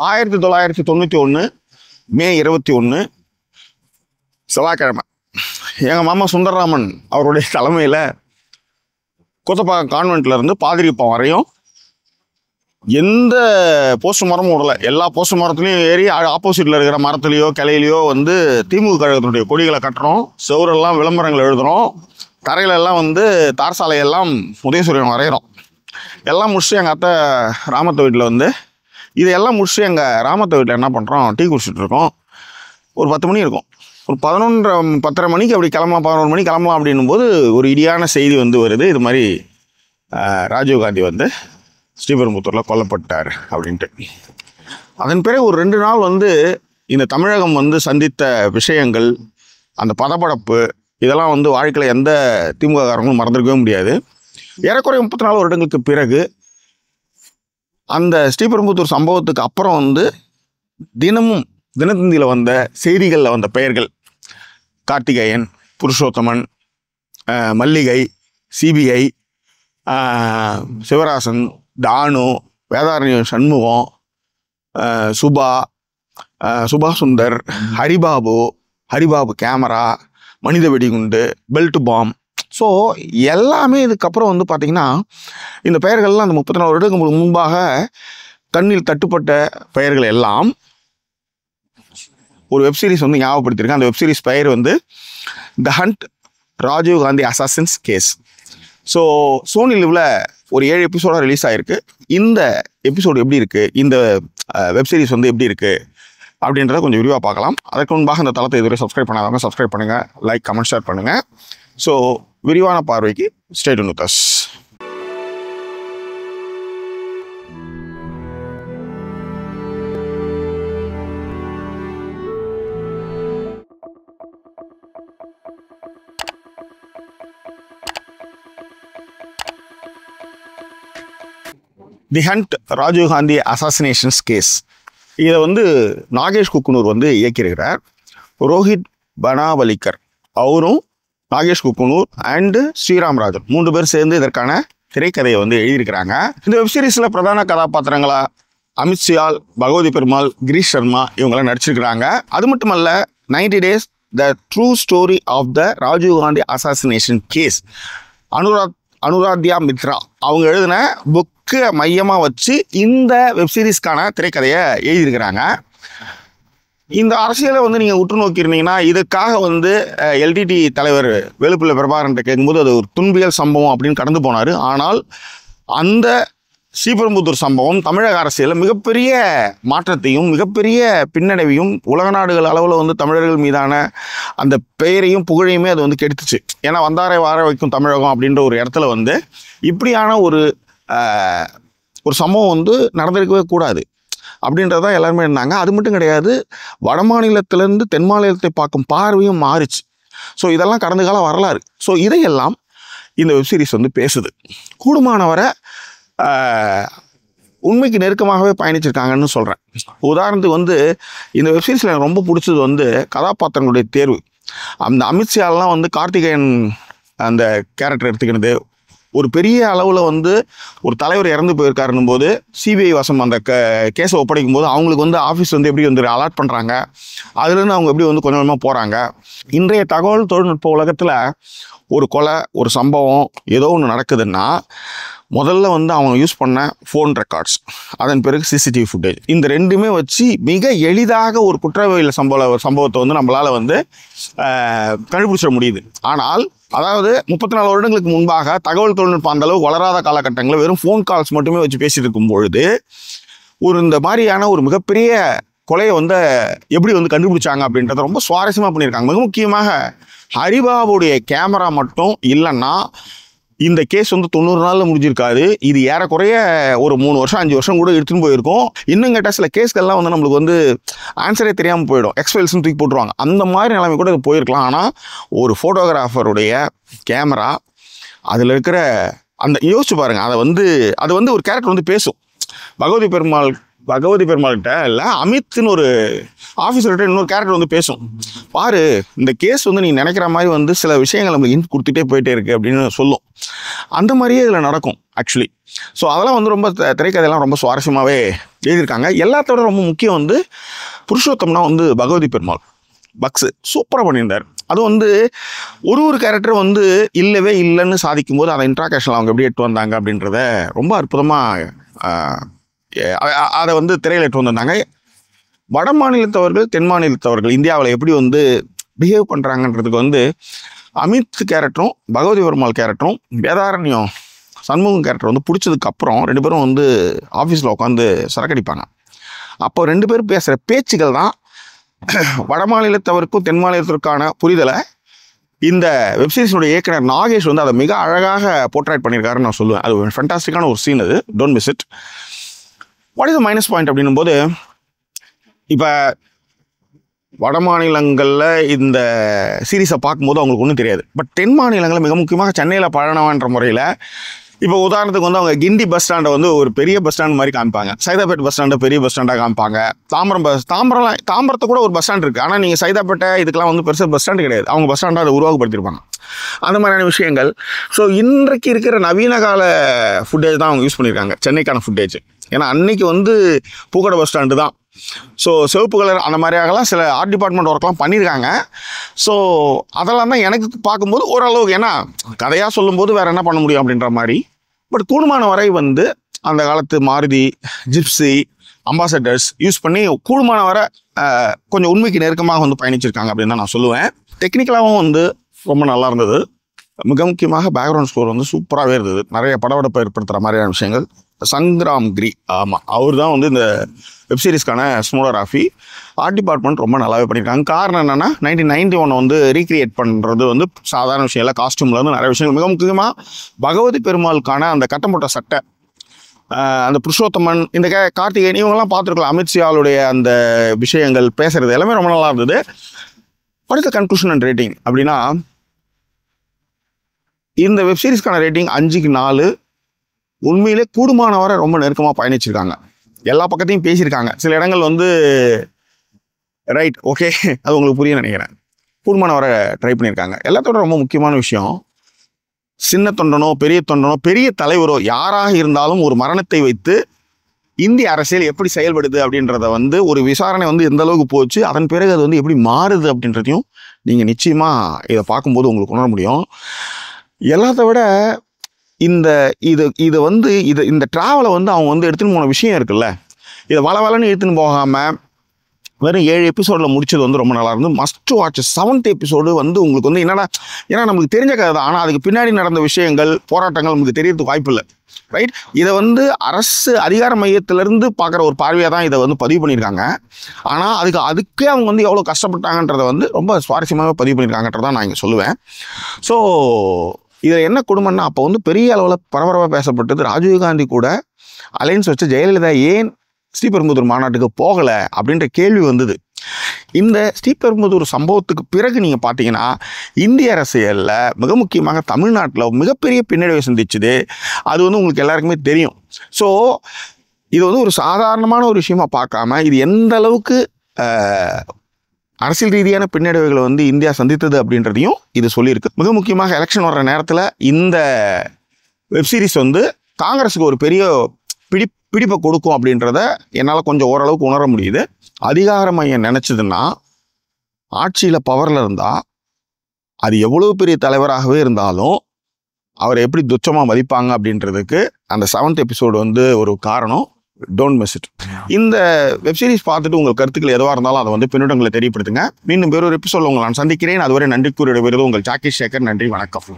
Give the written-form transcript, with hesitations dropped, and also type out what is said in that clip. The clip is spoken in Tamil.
1991 மே 21 செவ்வாய்க்கிழமை எங்கள் மாமா சுந்தரராமன் அவருடைய தலைமையில் கொத்தப்பாக்கம் கான்வென்ட்ல இருந்து பாதிரிப்பம் வரையும் எந்த போஸ்ட் மரமும் விடலை. எல்லா போஸ்ட் மரத்துலையும் ஏறி ஆப்போசிட்டில் இருக்கிற மரத்துலேயோ கிளையிலையோ வந்து திமுக கழகத்தினுடைய கொடிகளை கட்டுறோம். செவரெல்லாம் விளம்பரங்கள் எழுதுகிறோம். தரையிலெல்லாம் வந்து தார் சாலையெல்லாம் உதயசூரியன் வரைகிறோம். எல்லாம் முடிச்சுட்டு எங்கள் அத்தை ராமத்தை வீட்டில் வந்து இதையெல்லாம் முடிச்சுட்டு எங்கள் ராமத்தை வீட்டில் என்ன பண்ணுறோம், டீ குடிச்சிட்டு இருக்கோம். ஒரு 10 மணி இருக்கும். ஒரு 10:30 மணிக்கு அப்படி கிளம்பலாம், 11 மணிக்கு கிளம்பலாம் அப்படின்னும் போது ஒரு இடியான செய்தி வந்து வருது. இது மாதிரி ராஜீவ்காந்தி வந்து ஸ்ரீபெரும்புத்தூரில் கொல்லப்பட்டார் அப்படின்ட்டு. அதன் பிறகு ஒரு 2 நாள் வந்து இந்த தமிழகம் வந்து சந்தித்த விஷயங்கள், அந்த பதப்படப்பு, இதெல்லாம் வந்து வாழ்க்கையில் எந்த திமுக காரங்களும் மறந்துருக்கவே முடியாது. ஏறக்குறைய 34 வருடங்களுக்கு பிறகு அந்த ஸ்ரீபெரும்புத்தூர் சம்பவத்துக்கு அப்புறம் வந்து தினத்தந்தியில் வந்த செய்திகளில் வந்த பெயர்கள் கார்த்திகேயன், புருஷோத்தமன், மல்லிகை, சிபிஐ, சிவராசன், தானு, வேதாரண்யம் சண்முகம், சுபா சுந்தர், ஹரிபாபு கேமரா, மனித வெடிகுண்டு, பெல்ட் பாம். ஸோ எல்லாமே இதுக்கப்புறம் வந்து பார்த்திங்கன்னா இந்த பெயர்கள்லாம் அந்த 34 வருடங்களுக்கு முன்பாக கண்ணில் தட்டுப்பட்ட பெயர்கள் எல்லாம் ஒரு வெப்சீரிஸ் வந்து ஞாபகப்படுத்தியிருக்கேன். அந்த வெப்சீரிஸ் பெயர் வந்து த hunt Rajiv Gandhi assassins case. So Sony லிவ்வில் ஒரு 7 எபிசோடாக ரிலீஸ் ஆகிருக்கு. இந்த எபிசோடு எப்படி இருக்குது, இந்த வெப்சீரிஸ் வந்து எப்படி இருக்குது அப்படின்றத கொஞ்சம் விரிவாக பார்க்கலாம். அதற்கு முன்பாக இந்த தளத்தை இதுவரை சப்ஸ்கிரைப் பண்ணாதவங்க சப்ஸ்கிரைப் பண்ணுங்கள், லைக், கமெண்ட், ஷேர் பண்ணுங்கள். ஸோ விரிவான பார்வைக்கு stay tune with us. The hunt Rajiv Gandhi assassinations case. இதை வந்து நாகேஷ் குக்குனூர் வந்து இயக்கியிருக்கிறார். ரோஹித் பனாவலிக்கர் அவரும் நாகேஷ் குக்குனூர் அண்டு ஸ்ரீராம் ராஜன் 3 பேர் சேர்ந்து இதற்கான திரைக்கதையை வந்து எழுதியிருக்கிறாங்க. இந்த வெப்சீரிஸில் பிரதான கதாபாத்திரங்களா அமித்ஷியால், பகவதி பெருமாள், கிரீஷ் சர்மா இவங்களாம் நடிச்சிருக்கிறாங்க. அது மட்டுமல்ல 90 days the true story of the Rajiv Gandhi assassination case அனுராத்யா Mitra அவங்க எழுதின புக்கை மையமாக வச்சு இந்த வெப்சீரிஸ்க்கான திரைக்கதையை எழுதியிருக்கிறாங்க. இந்த அரசியலை வந்து நீங்கள் உற்று நோக்கியிருந்தீங்கன்னா இதுக்காக வந்து எல்டிடி தலைவர் வேலுப்பிள்ளை பிரபாகரன்ட்ட கேட்கும்போது அது ஒரு துன்பியல் சம்பவம் அப்படின்னு கடந்து போனார். ஆனால் அந்த ஸ்ரீபெரும்புத்தூர் சம்பவம் தமிழக அரசியலில் மிகப்பெரிய மாற்றத்தையும் மிகப்பெரிய பின்னடைவையும் உலக நாடுகள் அளவில் வந்து தமிழர்கள் மீதான அந்த பெயரையும் புகழையுமே அது வந்து கெடுத்துச்சு. ஏன்னா வந்தாரை வார வைக்கும் தமிழகம் அப்படின்ற ஒரு இடத்துல வந்து இப்படியான ஒரு சம்பவம் வந்து நடந்திருக்கவே கூடாது அப்படின்றதான் எல்லாருமே இருந்தாங்க. அது மட்டும் கிடையாது, வட மாநிலத்திலேருந்து தென் மாநிலத்தை பார்க்கும் பார்வையும் மாறிச்சு. ஸோ இதெல்லாம் கடந்த கால வரலாறு. ஸோ இதையெல்லாம் இந்த வெப்சீரிஸ் வந்து பேசுது. கூடுமானவரை உண்மைக்கு நெருக்கமாகவே பயணிச்சிருக்காங்கன்னு சொல்கிறேன். உதாரணத்துக்கு வந்து இந்த வெப்சீரிஸில் எனக்கு ரொம்ப பிடிச்சது வந்து கதாபாத்திரங்களுடைய தேர்வு. அந்த அமித்ஷாலாம் வந்து கார்த்திகேயன் அந்த கேரக்டர் எடுத்துக்கினது, ஒரு பெரிய அளவில் வந்து ஒரு தலைவர் இறந்து போயிருக்காருன்னும் போது சிபிஐ வசம் அந்த கேஸை ஒப்படைக்கும் போது அவங்களுக்கு வந்து ஆஃபீஸ் வந்து எப்படி வந்து அலாட் பண்ணுறாங்க, அதுலேருந்து அவங்க எப்படி வந்து கொஞ்சம் கொஞ்சமாக போகிறாங்க. இன்றைய தகவல் தொழில்நுட்ப உலகத்தில் ஒரு கொலை, ஒரு சம்பவம் ஏதோ ஒன்று நடக்குதுன்னா முதல்ல வந்து அவங்க யூஸ் பண்ண ஃபோன் ரெக்கார்ட்ஸ், அதன் பிறகு சிசிடிவி ஃபுட்டேஜ், இந்த ரெண்டுமே வச்சு மிக எளிதாக ஒரு குற்றவியல் சம்பவத்தை வந்து நம்மளால் வந்து கண்டுபிடிச்சிட முடியுது. ஆனால் அதாவது 34 வருடங்களுக்கு முன்பாக தகவல் தொழில்நுட்பம் அந்த அளவுக்கு வளராத காலகட்டங்களில் வெறும் ஃபோன் கால்ஸ் மட்டுமே வச்சு பேசிட்டு இருக்கும் பொழுது இந்த மாதிரியான ஒரு மிகப்பெரிய கொலையை வந்து எப்படி வந்து கண்டுபிடிச்சாங்க அப்படின்றத ரொம்ப சுவாரஸ்யமாக பண்ணியிருக்காங்க. மிக முக்கியமாக ஹரிபாபுடைய கேமரா மட்டும் இல்லைன்னா இந்த கேஸ் வந்து 90 நாளில் முடிஞ்சிருக்காது. இது ஏறக்குறைய ஒரு 3 வருஷம் 5 வருஷம் கூட எடுத்துன்னு போயிருக்கோம். இன்னும் கேட்டால் சில கேஸ்கள்லாம் வந்து நம்மளுக்கு வந்து ஆன்சரே தெரியாமல் போயிடும், எக்ஸ்ஃபைல்ஸ்னு தூக்கி போட்டுருவாங்க. அந்த மாதிரி நிலைமை கூட இது போயிருக்கலாம். ஆனால் ஒரு ஃபோட்டோகிராஃபருடைய கேமரா, அதில் இருக்கிற அந்த யோசிச்சு பாருங்கள், அது வந்து ஒரு கேரக்டர் வந்து பேசும். பகவதி பெருமாள்கிட்ட இல்லை, அமித்னு ஒரு ஆஃபீஸர்கிட்ட இன்னொரு கேரக்டர் வந்து பேசும். பாரு, இந்த கேஸ் வந்து நீ நினைக்கிற மாதிரி வந்து சில விஷயங்கள் நம்மளுக்கு இன்ட் கொடுத்துட்டே போயிட்டே இருக்கு அப்படின்னு சொல்லும். அந்த மாதிரியே இதில் நடக்கும் ஆக்சுவலி. ஸோ அதெல்லாம் வந்து ரொம்ப திரைக்கதையெல்லாம் ரொம்ப சுவாரஸ்யமாகவே எழுதியிருக்காங்க. எல்லாத்தோட ரொம்ப முக்கியம் வந்து புருஷோத்தம்னா வந்து பகவதி பெருமாள் பக்ஸு சூப்பராக பண்ணியிருந்தார். அது வந்து ஒரு கேரக்டர் வந்து இல்லவே இல்லைன்னு சாதிக்கும் போது அதை இன்ட்ராகேஷனில் அவங்க எப்படி எட்டு வந்தாங்க அப்படின்றத ரொம்ப அற்புதமாக அதை வந்து திரையில் எட்டு வந்திருந்தாங்க. வட மாநிலத்தவர்கள் தென் மாநிலத்தவர்கள் இந்தியாவில் எப்படி வந்து பிஹேவ் பண்ணுறாங்கன்றதுக்கு வந்து அமித் கேரக்டரும் பகவதி பெருமாள் கேரக்டரும் வேதாரண்யம் சண்முகம் கேரக்டர் வந்து பிடிச்சதுக்கப்புறம் 2 பேரும் வந்து ஆஃபீஸில் உட்காந்து சரக்கடிப்பாங்க. அப்போ 2 பேரும் பேசுகிற பேச்சுகள் தான் வட மாநிலத்தவருக்கும் தென் மாநிலத்திற்கான புரிதலை இந்த வெப்சீரிஸினுடைய இயக்குனர் நாகேஷ் வந்து அதை மிக அழகாக போர்ட்ரேட் பண்ணியிருக்காருன்னு நான் சொல்லுவேன். அது ஒரு ஃபென்டாஸ்டிக்கான ஒரு சீன். அது don't miss it. What is the minus point அப்படின்னும் போது, இப்போ வட மாநிலங்களில் இந்த சீரீஸை பார்க்கும்போது அவங்களுக்கு ஒன்றும் தெரியாது. பட் தென் மாநிலங்களில் மிக முக்கியமாக சென்னையில் பழனவன்ற முறையில் இப்போ உதாரணத்துக்கு வந்து அவங்க கிண்டி பஸ் ஸ்டாண்டை வந்து ஒரு பெரிய பஸ் ஸ்டாண்ட் மாதிரி காமிப்பாங்க, சைதாப்பேட் பஸ் ஸ்டாண்டை பெரிய பஸ் ஸ்டாண்டாக காமிப்பாங்க, தாம்பரத்தை கூட ஒரு பஸ் ஸ்டாண்ட் இருக்குது. ஆனால் நீங்கள் சைதாப்பேட்டை இதுக்கெல்லாம் வந்து பெருசாக பஸ் ஸ்டாண்டு கிடையாது, அவங்க பஸ் ஸ்டாண்டை அதை உருவாக்கப்படுத்திருப்பாங்க. அந்த மாதிரியான விஷயங்கள். ஸோ இன்றைக்கு இருக்கிற நவீன கால ஃபுட்டேஜ் தான் அவங்க யூஸ் பண்ணியிருக்காங்க, சென்னைக்கான ஃபுட்டேஜ். ஏன்னா அன்னைக்கு வந்து பூக்கடை பஸ் ஸ்டாண்டு தான். ஸோ சிவப்பு கலர் அந்த மாதிரியாகலாம் சில ஆர்ட் டிபார்ட்மெண்ட் ஒர்க்லாம் பண்ணியிருக்காங்க. ஸோ அதெல்லாம் தான் எனக்கு பார்க்கும்போது ஓரளவுக்கு, ஏன்னா கதையாக சொல்லும்போது வேறு என்ன பண்ண முடியும் அப்படின்ற மாதிரி. பட் கூடுமான வரை வந்து அந்த காலத்து மாருதி ஜிப்சி அம்பாசடர்ஸ் யூஸ் பண்ணி கூடுமான வரை கொஞ்சம் உண்மைக்கு நெருக்கமாக வந்து பயணிச்சிருக்காங்க அப்படின்னு தான் நான் சொல்லுவேன். டெக்னிக்கலாகவும் வந்து ரொம்ப நல்லா இருந்தது. மிக முக்கியமாக பேக்ரவுண்ட் ஸ்கோர் வந்து சூப்பராகவே இருந்தது. நிறைய படவடப்பை ஏற்படுத்துகிற மாதிரியான விஷயங்கள். சங்கிராம் கிரி, ஆமாம், அவர் தான் வந்து இந்த வெப்சீரிஸ்க்கான ஸ்மோலோகிராஃபி. ஆர்ட் டிபார்ட்மெண்ட் ரொம்ப நல்லாவே பண்ணியிருக்காங்க. காரணம் என்னென்னா 1991 வந்து ரீக்ரியேட் பண்ணுறது வந்து சாதாரண விஷயம் இல்லை. காஸ்டியூம்லேருந்து நிறைய விஷயங்கள். மிக முக்கியமாக பகவதி பெருமாளுக்கான அந்த கட்டம்போட்ட சட்டை, அந்த புருஷோத்தமன், இந்த கார்த்திகேயன், இவங்கெல்லாம் பார்த்துருக்கலாம். அமித்ஷாவுடைய அந்த விஷயங்கள் பேசுகிறது எல்லாமே ரொம்ப நல்லா இருந்தது. அடுத்த கன்க்ளூஷன் அண்ட் ரேட்டிங் அப்படின்னா, இந்த வெப்சீரிஸ்க்கான ரேட்டிங் 5க்கு 4. உண்மையிலே கூடுமானவரை ரொம்ப நெருக்கமாக பயணிச்சிருக்காங்க. எல்லா பக்கத்தையும் பேசியிருக்காங்க. சில இடங்கள் வந்து ரைட் ஓகே அது உங்களுக்கு புரிய நினைக்கிறேன். கூடுமானவரை ட்ரை பண்ணியிருக்காங்க. எல்லாத்தோட ரொம்ப முக்கியமான விஷயம், சின்ன தொண்டனோ பெரிய தொண்டனோ பெரிய தலைவரோ யாராக இருந்தாலும் ஒரு மரணத்தை வைத்து இந்திய அரசியல் எப்படி செயல்படுது அப்படின்றத வந்து ஒரு விசாரணை வந்து எந்த அளவுக்கு போச்சு, அதன் பிறகு அது வந்து எப்படி மாறுது அப்படின்றதையும் நீங்கள் நிச்சயமாக இதை பார்க்கும்போது உங்களுக்கு உணர முடியும். எல்லாத்த விட இந்த ட்ராவலை வந்து அவங்க வந்து எடுத்துன்னு போன விஷயம் இருக்குல்ல, இதை வளன்னு எடுத்துன்னு போகாமல் வெறும் 7 எபிசோடில் முடிச்சது வந்து ரொம்ப நல்லா இருந்து. மஸ்ட் வாட்ச் 7th எபிசோடு வந்து உங்களுக்கு வந்து என்னன்னா, ஏன்னா நமக்கு தெரிஞ்ச கதை தான், ஆனால் அதுக்கு பின்னாடி நடந்த விஷயங்கள் போராட்டங்கள் நமக்கு தெரியறதுக்கு வாய்ப்பு இல்லை. ரைட், இதை வந்து அரசு அதிகார மையத்திலேருந்து பார்க்குற ஒரு பார்வையாக தான் இதை வந்து பதிவு பண்ணியிருக்காங்க. ஆனால் அதுக்கே அவங்க வந்து எவ்வளோ கஷ்டப்பட்டாங்கன்றதை வந்து ரொம்ப சுவாரஸ்யமாக பதிவு பண்ணியிருக்காங்கன்றதான் நான் இங்கே சொல்லுவேன். ஸோ இதில் என்ன கொடுமைன்னா, அப்போ வந்து பெரிய அளவில் பரபரப்பாக பேசப்பட்டது, ராஜீவ்காந்தி கூட அலைன்ஸ் வச்சு ஜெயலலிதா ஏன் ஸ்ரீபெரும்புதூர் மாநாட்டுக்கு போகலை அப்படின்ற கேள்வி வந்தது. இந்த ஸ்ரீபெரும்புதூர் சம்பவத்துக்கு பிறகு நீங்கள் பார்த்தீங்கன்னா இந்திய அரசியலில் மிக முக்கியமாக தமிழ்நாட்டில் மிகப்பெரிய பின்னடைவை சந்திச்சுது. அது வந்து உங்களுக்கு எல்லாருக்குமே தெரியும். ஸோ இது வந்து ஒரு சாதாரணமான ஒரு விஷயமா பார்க்காம இது எந்த அளவுக்கு அரசியல் ரீதியான பின்னடைவுகளை வந்து இந்தியா சந்தித்தது அப்படின்றதையும் இது சொல்லியிருக்கு. மிக முக்கியமாக எலெக்ஷன் வர்ற நேரத்தில் இந்த வெப்சீரிஸ் வந்து காங்கிரஸுக்கு ஒரு பெரிய பிடிப்பை கொடுக்கும் அப்படின்றத என்னால் கொஞ்சம் ஓரளவுக்கு உணர முடியுது. அதிகார மையம் நினச்சதுன்னா ஆட்சியில் பவரில் இருந்தால் அது எவ்வளோ பெரிய தலைவராகவே இருந்தாலும் அவரை எப்படி துச்சமாக மதிப்பாங்க அப்படின்றதுக்கு அந்த 7th எபிசோடு வந்து ஒரு காரணம். Don't miss it. இந்த வெப்சீரிஸ் பார்த்துட்டு உங்கள் கருத்துக்கள் எதுவாக இருந்தாலும் அதை வந்து பின்னூட்டங்களை தெரியப்படுத்துங்க. மீண்டும் வேறொரு எபிசோடில் உங்களை நான் சந்திக்கிறேன். அதுவரை நன்றி கூறிய விருது உங்கள் ஜாக்கி சேகர். நன்றி, வணக்கம்.